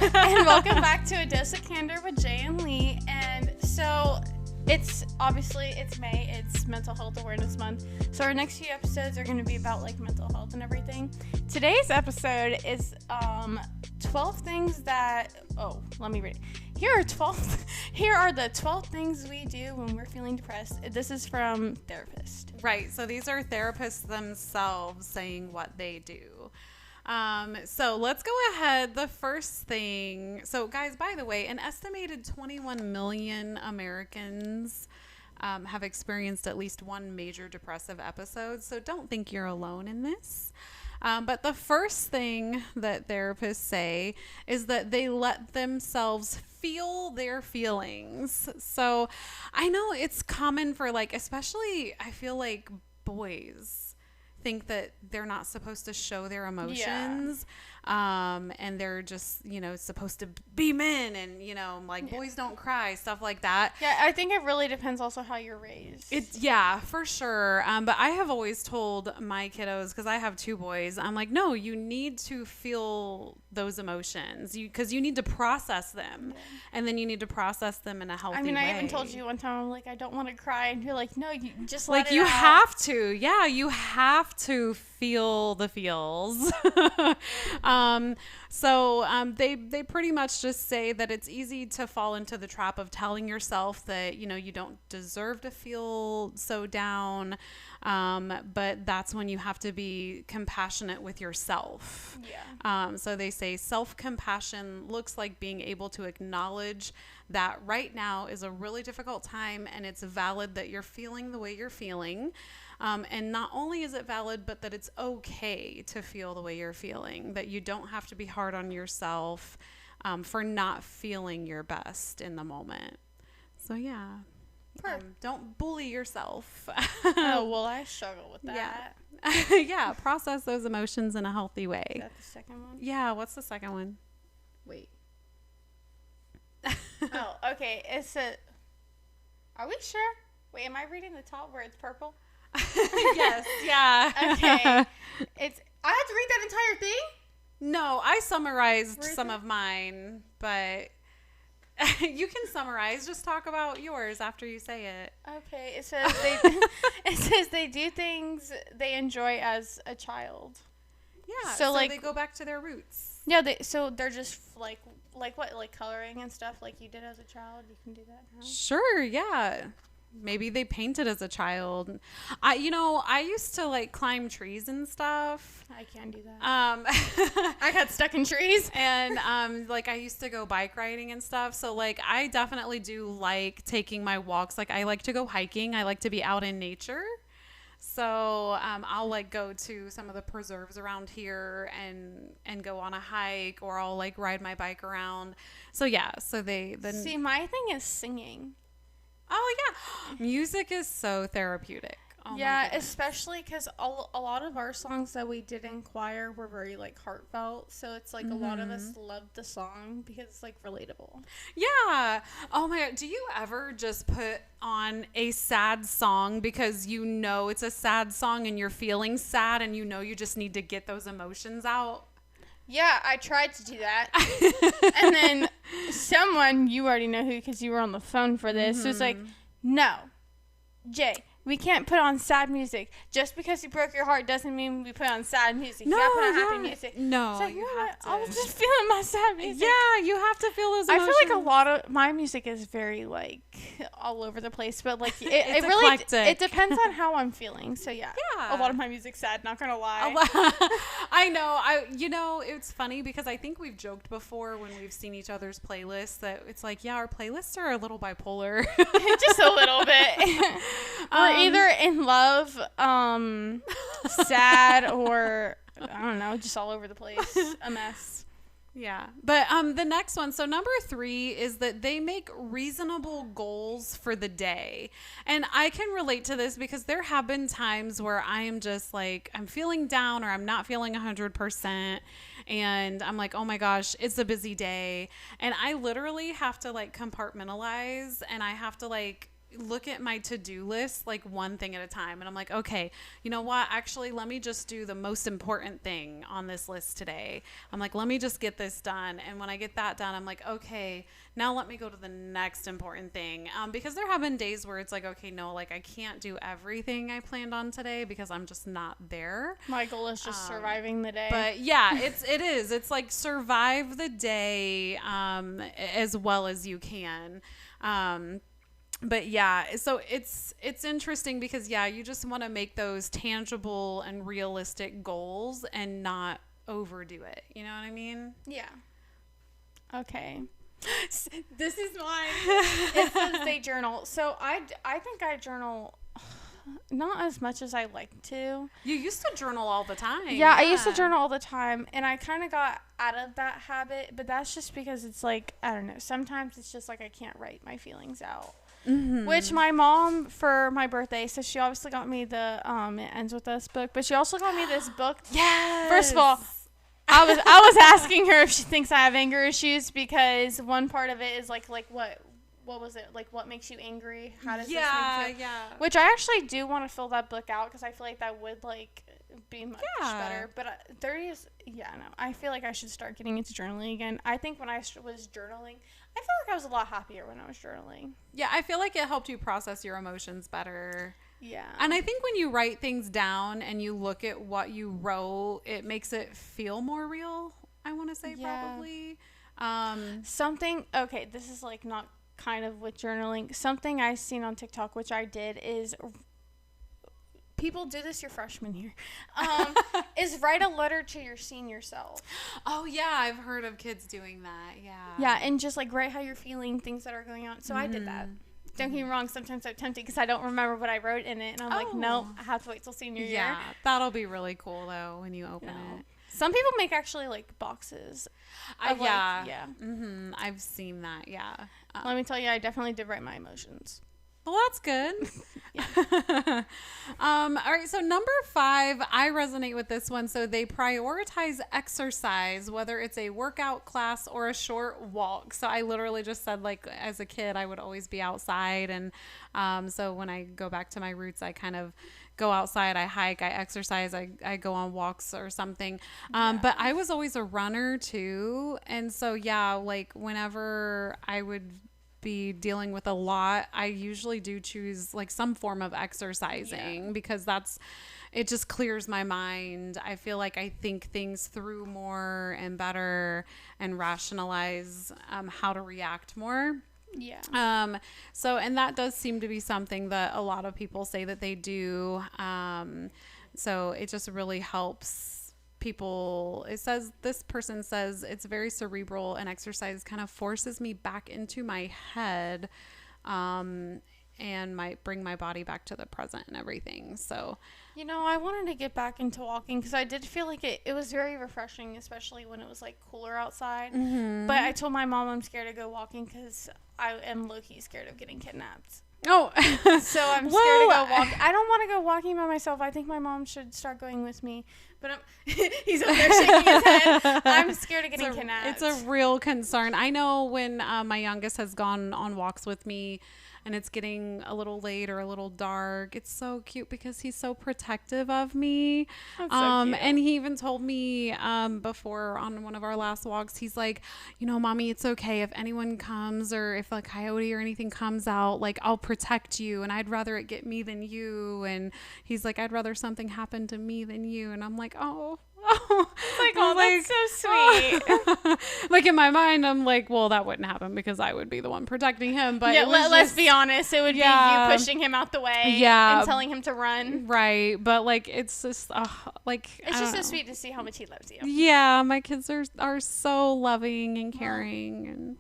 And welcome back to A Dose of Candor with Jay and Lee. And so it's May, it's Mental Health Awareness Month. So our next few episodes are going to be about like mental health and everything. Today's episode is 12 things that, let me read it. Here are the 12 things we do when we're feeling depressed. This is from Therapist. Right. So these are therapists themselves saying what they do. So let's go ahead. The first thing. So guys, by the way, an estimated 21 million Americans have experienced at least one major depressive episode. So don't think you're alone in this. But the first thing that therapists say is that they let themselves feel their feelings. So I know it's common for especially I feel like boys think that they're not supposed to show their emotions. And they're just, supposed to be men and, boys don't cry, stuff like that. Yeah, I think it really depends also how you're raised. Yeah, for sure. But I have always told my kiddos, because I have two boys, I'm like, no, you need to feel those emotions because you need to process them. Yeah. And then you need to process them in a healthy way. I even told you one time, I'm like, I don't want to cry. And you're like, no, you just let it out. You have to. Yeah, you have to feel the feels. They pretty much just say that it's easy to fall into the trap of telling yourself that, you don't deserve to feel so down. But that's when you have to be compassionate with yourself. Yeah. So they say self-compassion looks like being able to acknowledge that right now is a really difficult time and it's valid that you're feeling the way you're feeling. And not only is it valid, but that it's okay to feel the way you're feeling, that you don't have to be hard on yourself for not feeling your best in the moment. So, yeah. Don't bully yourself. Oh, well, I struggle with that. Yeah. Yeah, process those emotions in a healthy way. Is that the second one? Yeah, what's the second one? Wait. Oh, okay. Are we sure? Wait, am I reading the top where it's purple? Yes, yeah. Okay. I had to read that entire thing? No, I summarized some of mine, but you can summarize. Just talk about yours after you say it. Okay. It says they do things they enjoy as a child. Yeah. So they go back to their roots. Yeah. So they're just like what, like coloring and stuff like you did as a child. You can do that now. Sure. Yeah. Maybe they painted as a child. I used to climb trees and stuff. I can't do that. I got stuck in trees. And I used to go bike riding and stuff. So I definitely do like taking my walks. I like to go hiking. I like to be out in nature. So I'll go to some of the preserves around here and go on a hike, or I'll ride my bike around. So yeah. So see, my thing is singing. Oh, yeah. Music is so therapeutic. Oh, yeah, especially because a lot of our songs that we did in choir were very, heartfelt. So it's, a lot of us loved the song because it's, relatable. Yeah. Oh, my God. Do you ever just put on a sad song because it's a sad song and you're feeling sad and you just need to get those emotions out? Yeah, I tried to do that. And then someone, you already know who because you were on the phone for this, was like, no, Jay, we can't put on sad music. Just because you broke your heart doesn't mean we put on sad music. No, you gotta put on happy music. No, so you have to. I was just feeling my sad music. Yeah, you have to feel those emotions. I feel like a lot of my music is very all over the place, but it really it depends on how I'm feeling. So yeah, a lot of my music's sad. Not gonna lie. I know. It's funny because I think we've joked before when we've seen each other's playlists that it's our playlists are a little bipolar, just a little bit. We're either in love, sad, or I don't know, just all over the place, a mess. Yeah. But the next one, so number 3 is that they make reasonable goals for the day. And I can relate to this because there have been times where I am just I'm feeling down or I'm not feeling 100%. And I'm like, oh my gosh, it's a busy day. And I literally have to compartmentalize, and I have to look at my to-do list like one thing at a time, and I'm like, okay, you know what, actually let me just do the most important thing on this list today. I'm like, let me just get this done, and when I get that done, I'm like, okay, now let me go to the next important thing, because there have been days where it's like, okay, no, like I can't do everything I planned on today because I'm just not there. My goal is just surviving the day. But yeah, it's like survive the day as well as you can. But yeah, so it's interesting because yeah, you just want to make those tangible and realistic goals and not overdo it. You know what I mean? Yeah. Okay. This is mine. It says they journal. So I think I journal not as much as I like to. You used to journal all the time. Yeah, I used to journal all the time, and I kind of got out of that habit, but that's just because it's like, I don't know, sometimes it's just like I can't write my feelings out. Mm-hmm. Which my mom, for my birthday, so she obviously got me the It Ends With Us book, but she also got me this book. Yes. First of all, I was asking her if she thinks I have anger issues, because one part of it is like what was it? Like, what makes you angry? How does this make you feel? Yeah. Which I actually do want to fill that book out, because I feel like that would like be much better. But I feel like I should start getting into journaling again. I think when I was journaling, I feel like I was a lot happier when I was journaling. Yeah, I feel like it helped you process your emotions better. Yeah. And I think when you write things down and you look at what you wrote, it makes it feel more real, I want to say, probably. Okay, this is like not kind of with journaling. Something I've seen on TikTok, which I did, is people do this your freshman year, is write a letter to your senior self. Oh, yeah, I've heard of kids doing that, yeah. Yeah, and just, like, write how you're feeling, things that are going on. So I did that. Don't get me wrong, sometimes I'm tempted because I don't remember what I wrote in it, and I'm like, nope, I have to wait till senior year. Yeah, that'll be really cool, though, when you open it. Some people make, actually, like, boxes. Yeah. Mm-hmm. I've seen that, yeah. Let me tell you, I definitely did write my emotions. Well, that's good. All right. So number 5, I resonate with this one. So they prioritize exercise, whether it's a workout class or a short walk. So I literally just said, like, as a kid, I would always be outside. And so when I go back to my roots, I kind of go outside, I hike, I exercise, I go on walks or something. But I was always a runner too. And so, yeah, like whenever I would be dealing with a lot, I usually do choose like some form of exercising because it just clears my mind. I feel like I think things through more and better and rationalize how to react more. Yeah. So, and that does seem to be something that a lot of people say that they do. So it just really helps people. This person says it's very cerebral, and exercise kind of forces me back into my head, and might bring my body back to the present and everything. So, I wanted to get back into walking because I did feel like it was very refreshing, especially when it was like cooler outside. Mm-hmm. But I told my mom I'm scared to go walking because I am low-key scared of getting kidnapped. Oh, so I'm scared to go walk. I don't want to go walking by myself. I think my mom should start going with me. But he's over there shaking his head. I'm scared of getting kidnapped. It's a real concern. I know when my youngest has gone on walks with me, and it's getting a little late or a little dark, it's so cute because he's so protective of me. That's so cute. And he even told me before on one of our last walks, he's like, Mommy, it's okay if anyone comes or if a coyote or anything comes out, like I'll protect you, and I'd rather it get me than you. And he's like, I'd rather something happen to me than you. And I'm like, oh. That's so sweet. Like in my mind, I'm like, well, that wouldn't happen because I would be the one protecting him. But let's be honest, it would be you pushing him out the way, and telling him to run. Right, but like it's just like it's just so sweet to see how much he loves you. Yeah, my kids are so loving and caring and.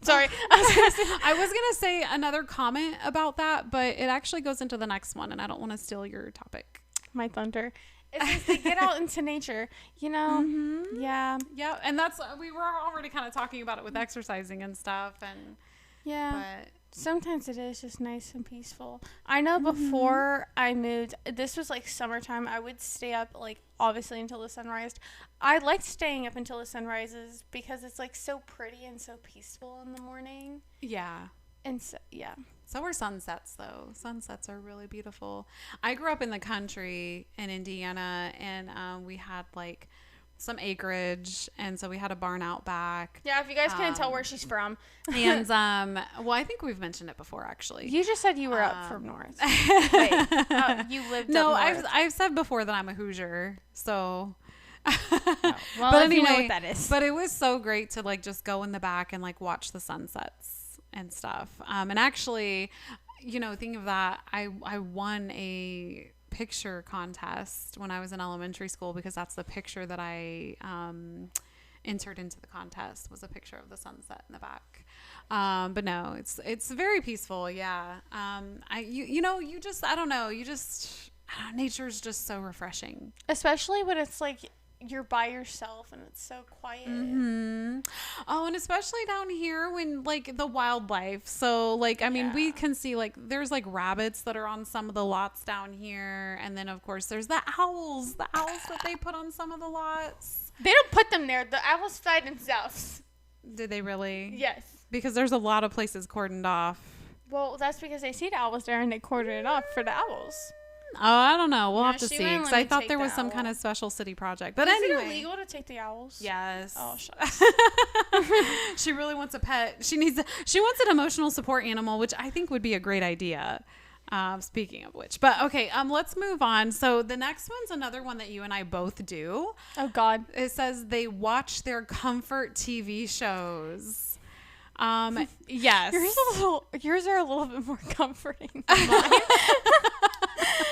Sorry. I was going to say another comment about that, but it actually goes into the next one, and I don't want to steal your topic. My thunder. It says they get out into nature, Mm-hmm. Yeah. Yeah, and we were already kind of talking about it with exercising and stuff, and but sometimes it is just nice and peaceful. I know before I moved, this was like summertime, I would stay up like obviously until the sun rised. I liked staying up until the sun rises because it's like so pretty and so peaceful in the morning. Yeah. And so, yeah. So are sunsets, though. Sunsets are really beautiful. I grew up in the country in Indiana, and we had like some acreage, and so we had a barn out back. Yeah, if you guys can't tell where she's from. And well, I think we've mentioned it before, actually. You just said you were up from north. Wait, you lived No, up north. I've said before that I'm a Hoosier, so. Well, But if you know anyway, what that is. but it was so great to like just go in the back and like watch the sunsets and stuff. And actually, thinking of that, I won a picture contest when I was in elementary school, because that's the picture that I entered into the contest, was a picture of the sunset in the back. But no, it's very peaceful. Yeah. Nature's just so refreshing. Especially when it's like you're by yourself and it's so quiet. Mm-hmm. Oh, and especially down here when like the wildlife. So like, I mean, we can see like there's like rabbits that are on some of the lots down here. And then of course there's the owls that they put on some of the lots. They don't put them there. The owls fly themselves. Did they really? Yes. Because there's a lot of places cordoned off. Well, that's because they see the owls there and they cordon it off for the owls. Oh, I don't know. We'll No, have to she see. wouldn't Because let I me thought take there the was some owl. kind of special city project. But Is anyway. it illegal to take the owls? Yes. Oh, shucks. She really wants a pet. She wants an emotional support animal, which I think would be a great idea. Speaking of which, but okay, let's move on. So the next one's another one that you and I both do. Oh, God. It says they watch their comfort TV shows. Yes. Yours are a little bit more comforting than mine.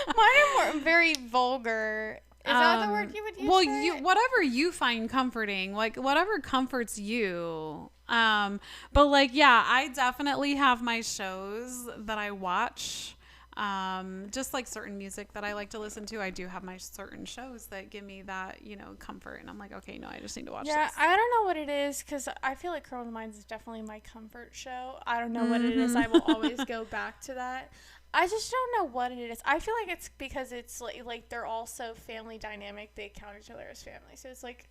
Mine are very vulgar. Is that the word you would use? Well, for it? whatever you find comforting, like whatever comforts you. But like, yeah, I definitely have my shows that I watch. Just like certain music that I like to listen to, I do have my certain shows that give me that, comfort. And I'm like, okay, no, I just need to watch Yeah, this. I don't know what it is, because I feel like Criminal Minds is definitely my comfort show. I don't know what it is. I will always go back to that. I just don't know what it is. I feel like it's because it's like they're all so family dynamic. They count each other as family. So it's like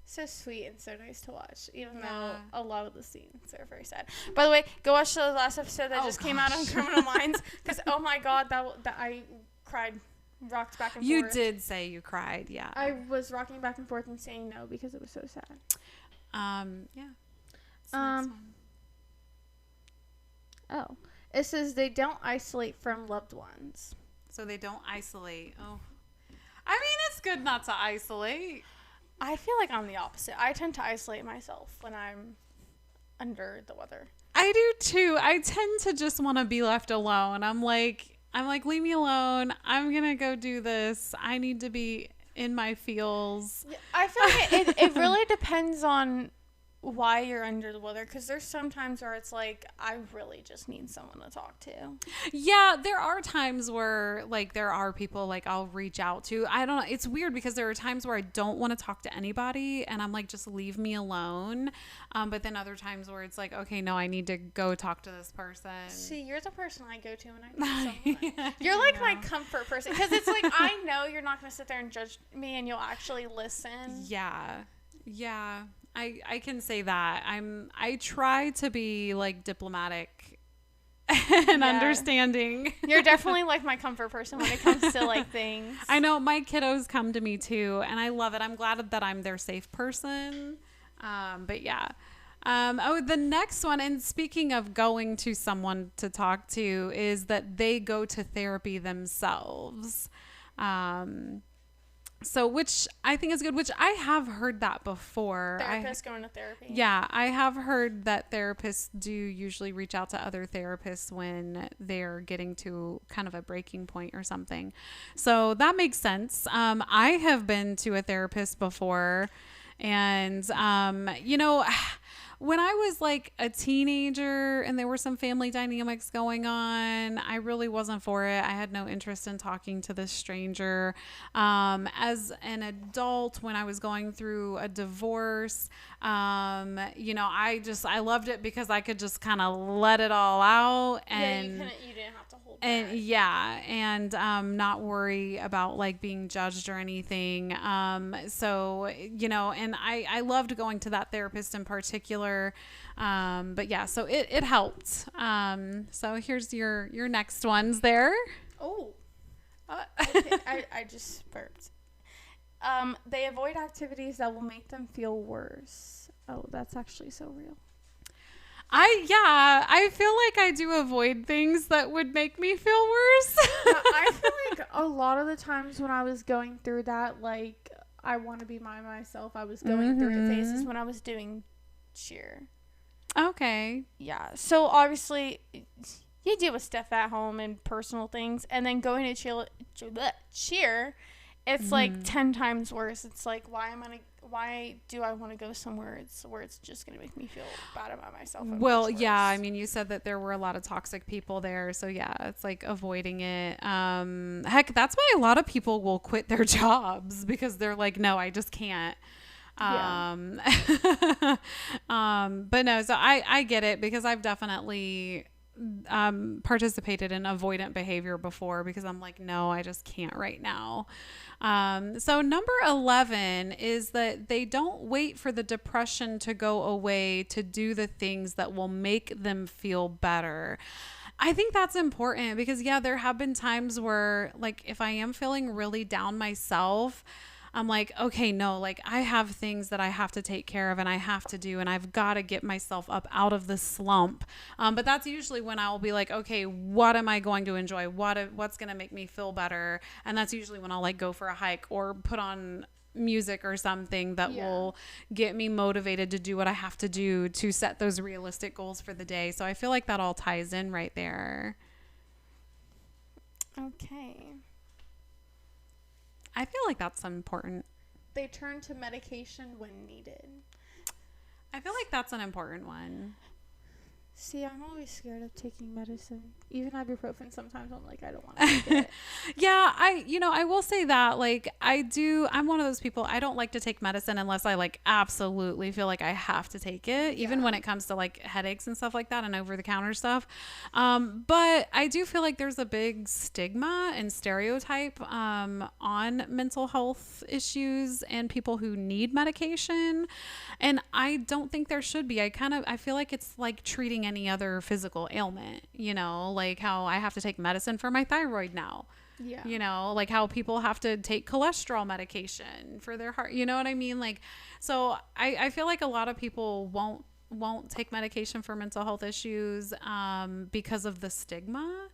so sweet and so nice to watch, even though a lot of the scenes are very sad. By the way, go watch the last episode that just came out on Criminal Minds, because oh my God, that I cried, rocked back and forth. You did say you cried, yeah. I was rocking back and forth and saying no because it was so sad. Yeah. So next one. Oh, it says they don't isolate from loved ones. So they don't isolate. Oh, I mean, it's good not to isolate. I feel like I'm the opposite. I tend to isolate myself when I'm under the weather. I do too. I tend to just want to be left alone. I'm like, leave me alone. I'm gonna go do this. I need to be in my feels. Yeah, I feel like it really depends on why you're under the weather, because there's some times where it's like I really just need someone to talk to. Yeah, there are times where like there are people like I'll reach out to. I don't know. It's weird because there are times where I don't want to talk to anybody and I'm like, just leave me alone. But then other times where it's like, okay, no, I need to go talk to this person. See, you're the person I go to when I need someone. You're like my comfort person, because it's like I know you're not going to sit there and judge me and you'll actually listen. Yeah. I can say that. I try to be like diplomatic and understanding. You're definitely like my comfort person when it comes to like things. I know my kiddos come to me too, and I love it. I'm glad that I'm their safe person. But yeah. The next one, and speaking of going to someone to talk to, is that they go to therapy themselves. So, which I think is good, which I have heard that before. Therapists going to therapy. Yeah, I have heard that therapists do usually reach out to other therapists when they're getting to kind of a breaking point or something. So that makes sense. I have been to a therapist before, and, when I was like a teenager and there were some family dynamics going on, I really wasn't for it. I had no interest in talking to this stranger. As an adult, when I was going through a divorce, I loved it because I could just kind of let it all out. And you didn't have to hold And yeah, and not worry about like being judged or anything. So, you know, and I loved going to that therapist in particular. But yeah, so it helped. So here's your next ones there. Oh, okay, I just burped. They avoid activities that will make them feel worse. Oh, that's actually so real. I feel like I do avoid things that would make me feel worse. I feel like a lot of the times when I was going through that, like, I want to be myself, I was going through it phases when I was doing cheer. Okay. Yeah. So obviously, you deal with stuff at home and personal things, and then going to cheer, it's like 10 times worse. It's like, why do I want to go somewhere where it's just going to make me feel bad about myself? Well, yeah, I mean, you said that there were a lot of toxic people there. So yeah, it's like avoiding it. Heck, that's why a lot of people will quit their jobs because they're like, no, I just can't. Yeah. But no, so I get it because I've definitely participated in avoidant behavior before because I'm like, no, I just can't right now. So number 11 is that they don't wait for the depression to go away to do the things that will make them feel better. I think that's important because yeah, there have been times where like if I am feeling really down myself, I'm like, okay, no, like I have things that I have to take care of and I have to do, and I've got to get myself up out of the slump. But that's usually when I'll be like, okay, what am I going to enjoy? What's going to make me feel better? And that's usually when I'll like go for a hike or put on music or something that will get me motivated to do what I have to do to set those realistic goals for the day. So I feel like that all ties in right there. Okay. I feel like that's important. They turn to medication when needed. I feel like that's an important one. See, I'm always scared of taking medicine. Even ibuprofen, sometimes I'm like, I don't want to take it. Yeah, I will say that, like, I'm one of those people, I don't like to take medicine unless I, like, absolutely feel like I have to take it, even when it comes to, like, headaches and stuff like that and over-the-counter stuff. But I do feel like there's a big stigma and stereotype on mental health issues and people who need medication. And I don't think there should be. I feel like it's like treating any other physical ailment, you know, like how I have to take medicine for my thyroid now. Yeah. You know, like how people have to take cholesterol medication for their heart. You know what I mean? Like, so I feel like a lot of people won't take medication for mental health issues because of the stigma.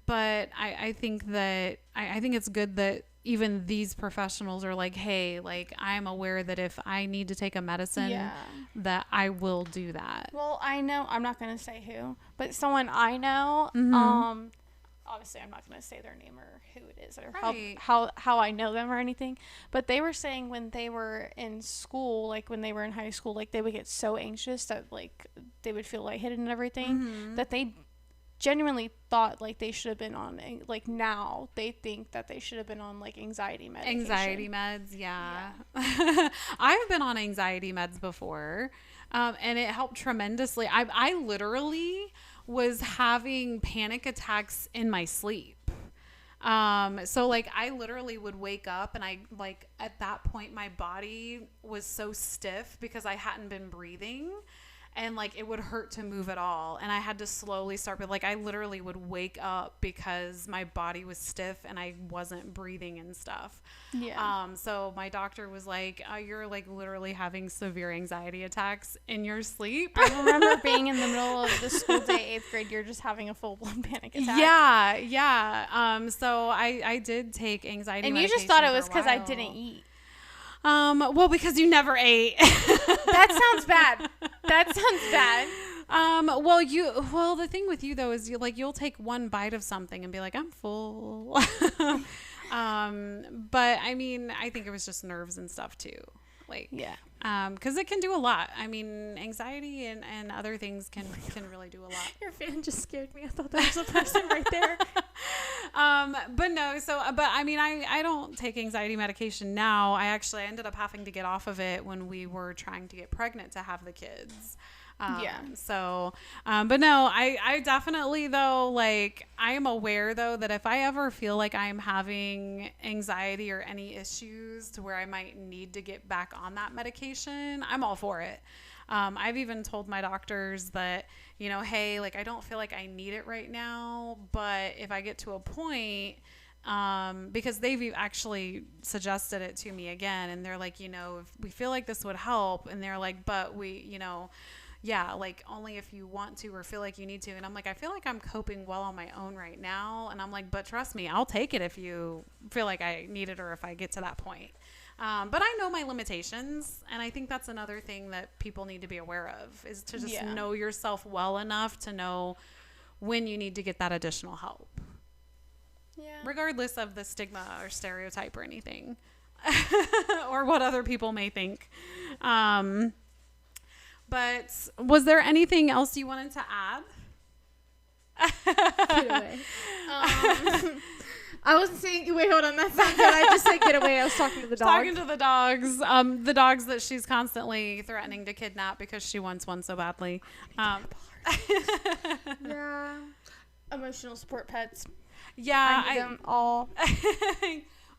But I think that I think it's good that even these professionals are like, hey, like I'm aware that if I need to take a medicine, that I will do that. Well, I know, I'm not going to say who, but someone I know, obviously I'm not going to say their name or who it is or how I know them or anything, but they were saying when they were in school, like when they were in high school, like they would get so anxious that like they would feel lightheaded and everything, that they genuinely thought like they should have been on, like now they think that they should have been on like anxiety meds. Yeah. I've been on anxiety meds before, and it helped tremendously. I literally was having panic attacks in my sleep. So like I literally would wake up and I like at that point my body was so stiff because I hadn't been breathing. And like it would hurt to move at all, and I had to slowly start. But like I literally would wake up because my body was stiff and I wasn't breathing and stuff. Yeah. So my doctor was like, "You're like literally having severe anxiety attacks in your sleep." I remember being in the middle of the school day, 8th grade. You're just having a full blown panic attack. Yeah. So I did take anxiety. And you just thought it was because I didn't eat. Well, because you never ate. That sounds bad. Well, the thing with you though is you'll take one bite of something and be like, I'm full. But I mean, I think it was just nerves and stuff too. Like, yeah. Because it can do a lot. I mean, anxiety and other things can really do a lot. Your fan just scared me. I thought that was a person right there. But no, but I mean, I don't take anxiety medication now. I ended up having to get off of it when we were trying to get pregnant to have the kids. So, but no, I definitely though, like, I am aware though that if I ever feel like I'm having anxiety or any issues to where I might need to get back on that medication, I'm all for it. I've even told my doctors that, you know, hey, like, I don't feel like I need it right now, but if I get to a point, because they've actually suggested it to me again, and they're like, you know, if we feel like this would help, and they're like, but we, you know, yeah, like only if you want to or feel like you need to. And I'm like, I feel like I'm coping well on my own right now. And I'm like, but trust me, I'll take it if you feel like I need it or if I get to that point. But I know my limitations. And I think that's another thing that people need to be aware of, is to just know yourself well enough to know when you need to get that additional help. Yeah. Regardless of the stigma or stereotype or anything or what other people may think. But was there anything else you wanted to add? Get away. I wasn't saying, wait, hold on, that's not good. I just said get away. I was talking to the dog. Talking to the dogs. The dogs that she's constantly threatening to kidnap because she wants one so badly. Yeah. Emotional support pets. Yeah. I need them all.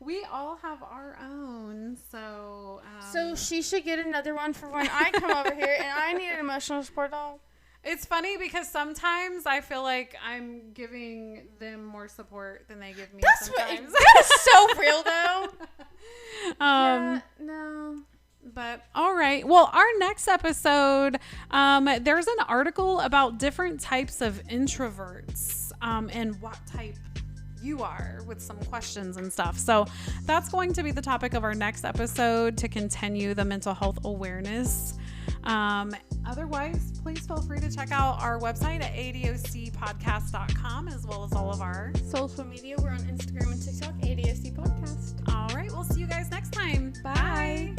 We all have our own, so... So she should get another one for when I come over here and I need an emotional support dog. It's funny because sometimes I feel like I'm giving them more support than they give me sometimes. That's so real, though. No. But all right. Well, our next episode, there's an article about different types of introverts and what type you are, with some questions and stuff. So that's going to be the topic of our next episode to continue the mental health awareness. Otherwise, please feel free to check out our website at adocpodcast.com, as well as all of our social media. We're on Instagram and TikTok, ADOC Podcast. All right. We'll see you guys next time. Bye.